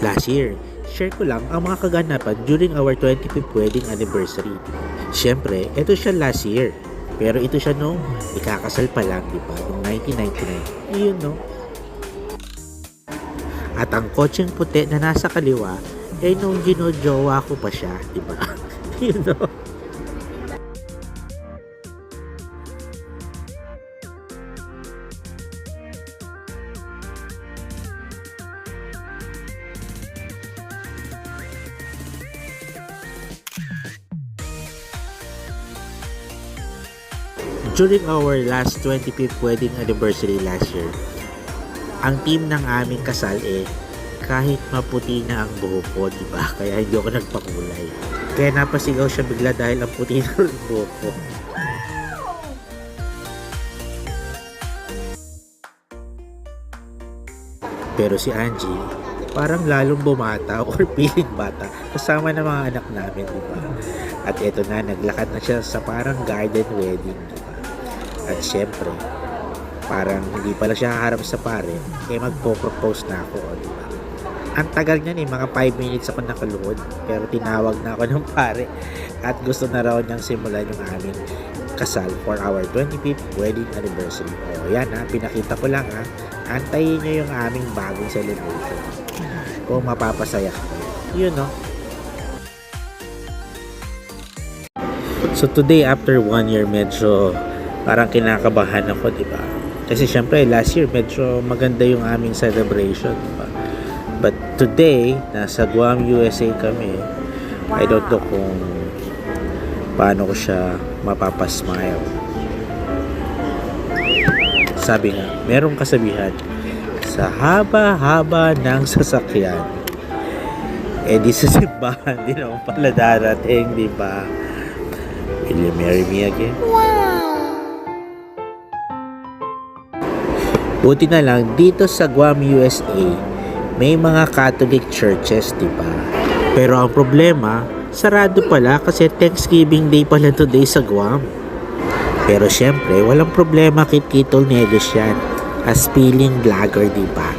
Last year, share ko lang ang mga kaganapan during our 25th wedding anniversary. Siyempre, ito siya last year. Pero ito siya nung ikakasal pa lang, di ba? Noong 1999. Yun, no? At ang kotseng puti na nasa kaliwa, nung ginojowa ko pa siya, di ba? Yun, no? During our last 25th wedding anniversary last year, ang team ng aming kasal kahit maputi na ang buhok ko, diba? Kaya hindi ako nagpakulay. Kaya napasigaw siya bigla dahil ang puti na ang buhok ko. Pero si Angie, parang lalong bumata or piling bata kasama ng mga anak namin, diba? At eto na, naglakad na siya sa parang garden wedding, diba? At syempre, parang hindi pala siya haharap sa pare, magpo-propose na ako, diba? Ang tagal niyan mga 5 minutes ako nakaluhod, pero tinawag na ako ng pare at gusto na raw niyang simulan yung aming kasal for our 25th wedding anniversary. O yan pinakita ko lang antayin niyo yung aming bagong celebration kung mapapasaya ko. Yun, no? So today, after 1 year, medyo parang kinakabahan ako, diba? Kasi syempre, last year, medyo maganda yung aming celebration, diba? But today, nasa Guam, USA kami. I don't know kung paano ko siya mapapasmile. Sabi nga, merong kasabihan, sa haba-haba ng sasakyan, di sa simbahan din naman pala darating, diba? Will you marry me again? Buti na lang, dito sa Guam, USA, may mga Catholic churches, diba? Pero ang problema, sarado pala kasi Thanksgiving Day pala today sa Guam. Pero syempre, walang problema kay Tito Nelos yan as feeling vlogger, diba?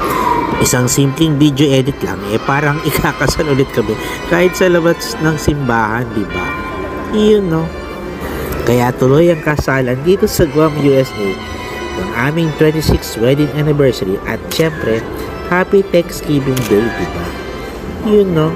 Isang simpleng video edit lang, parang ikakasal ulit kami kahit sa labas ng simbahan, diba? Yun, no? Kaya tuloy ang kasalan dito sa Guam, USA ng aming 26th wedding anniversary at syempre, Happy Thanksgiving Day, diba? Yun, no?